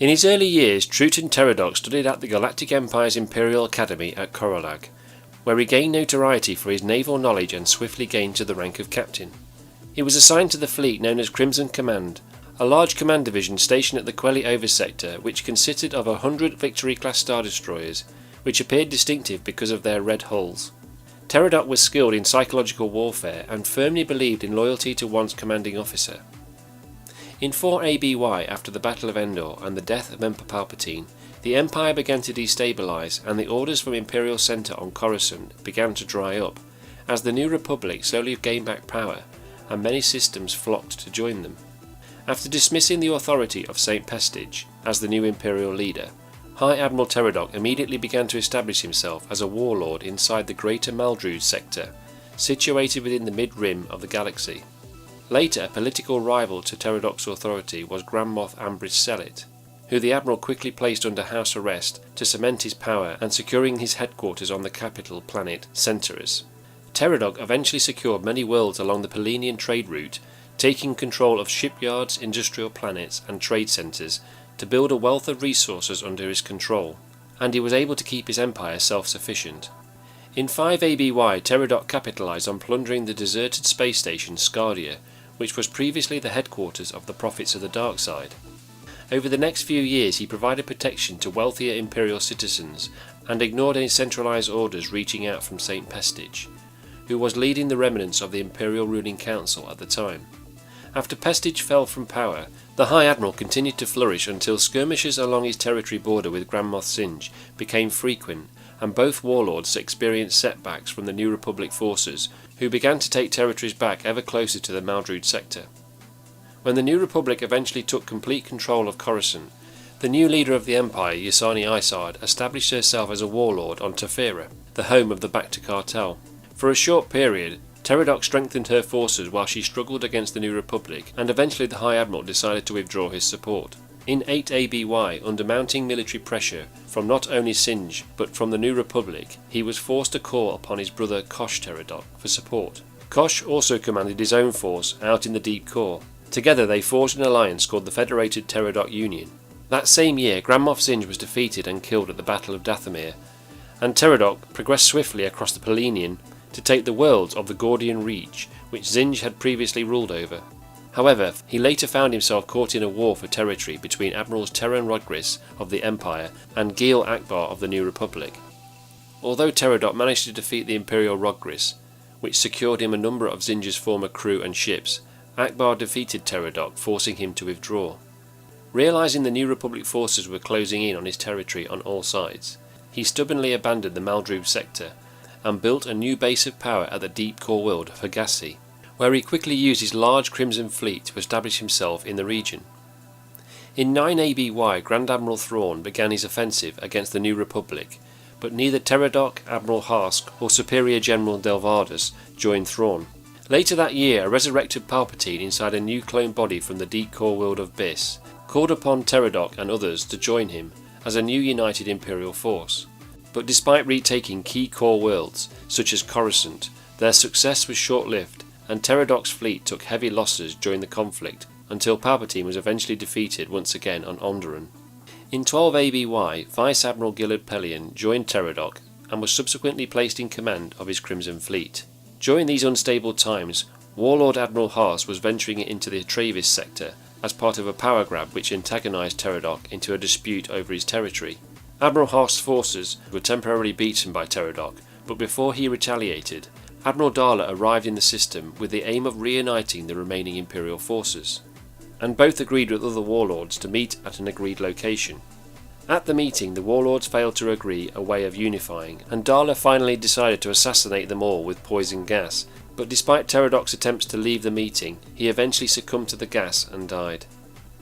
In his early years, Treuten Teradoc studied at the Galactic Empire's Imperial Academy at Coruscant, where he gained notoriety for his naval knowledge and swiftly gained to the rank of captain. He was assigned to the fleet known as Crimson Command, a large command division stationed at the Quelly Over sector which consisted of 100 Victory-class Star Destroyers, which appeared distinctive because of their red hulls. Teradoc was skilled in psychological warfare and firmly believed in loyalty to one's commanding officer. In 4 ABY, after the Battle of Endor and the death of Emperor Palpatine, the Empire began to destabilise and the orders from Imperial Centre on Coruscant began to dry up, as the New Republic slowly gained back power and many systems flocked to join them. After dismissing the authority of St. Pestige as the new Imperial leader, High Admiral Teradoc immediately began to establish himself as a warlord inside the Greater Maldrood sector, situated within the mid-rim of the galaxy. Later, a political rival to Teradoc's authority was Grand Moff Zsinj, who the Admiral quickly placed under house arrest to cement his power and securing his headquarters on the capital planet Centares. Teradoc eventually secured many worlds along the Palinian trade route, taking control of shipyards, industrial planets and trade centres to build a wealth of resources under his control, and he was able to keep his empire self-sufficient. In 5 ABY, Teradoc capitalised on plundering the deserted space station Scardia, which was previously the headquarters of the Prophets of the Dark Side. Over the next few years he provided protection to wealthier Imperial citizens and ignored any centralised orders reaching out from St. Pestige, who was leading the remnants of the Imperial ruling council at the time. After Pestige fell from power, the High Admiral continued to flourish until skirmishes along his territory border with Grand Moff Zsinj became frequent, and both warlords experienced setbacks from the New Republic forces, who began to take territories back ever closer to the Maldrood sector. When the New Republic eventually took complete control of Coruscant, the new leader of the Empire, Yasani Isard, established herself as a warlord on Tefera, the home of the Bacta cartel. For a short period, Teradoc strengthened her forces while she struggled against the New Republic, and eventually the High Admiral decided to withdraw his support. In 8 ABY, under mounting military pressure from not only Zsinj but from the New Republic, he was forced to call upon his brother Kosh Teradoc for support. Kosh also commanded his own force out in the deep core. Together they forged an alliance called the Federated Teradoc Union. That same year, Grand Moff Zsinj was defeated and killed at the Battle of Dathomir, and Teradoc progressed swiftly across the Palinian to take the worlds of the Gordian Reach, which Zsinj had previously ruled over. However, he later found himself caught in a war for territory between Admirals Terran Rodgris of the Empire and Gil Akbar of the New Republic. Although Teradoc managed to defeat the Imperial Rodgris, which secured him a number of Zsinj's former crew and ships, Akbar defeated Teradoc, forcing him to withdraw. Realising the New Republic forces were closing in on his territory on all sides, he stubbornly abandoned the Maldrood sector and built a new base of power at the deep core world of Hagassi, where he quickly used his large Crimson fleet to establish himself in the region. In 9 ABY, Grand Admiral Thrawn began his offensive against the New Republic, but neither Teradoc, Admiral Hask or Superior General Delvardus joined Thrawn. Later that year, a resurrected Palpatine inside a new clone body from the deep core world of Biss called upon Teradoc and others to join him as a new united Imperial force. But despite retaking key core worlds, such as Coruscant, their success was short-lived, and Teradoc's fleet took heavy losses during the conflict until Palpatine was eventually defeated once again on Onderon. In 12 ABY, Vice Admiral Gilad Pellaeon joined Teradoc and was subsequently placed in command of his Crimson fleet. During these unstable times, Warlord Admiral Haas was venturing into the Travis sector as part of a power grab which antagonised Teradoc into a dispute over his territory. Admiral Haas's forces were temporarily beaten by Teradoc, but before he retaliated, Admiral Darla arrived in the system with the aim of reuniting the remaining Imperial forces, and both agreed with other warlords to meet at an agreed location. At the meeting, the warlords failed to agree a way of unifying, and Darla finally decided to assassinate them all with poison gas, but despite Teradoc's attempts to leave the meeting, he eventually succumbed to the gas and died.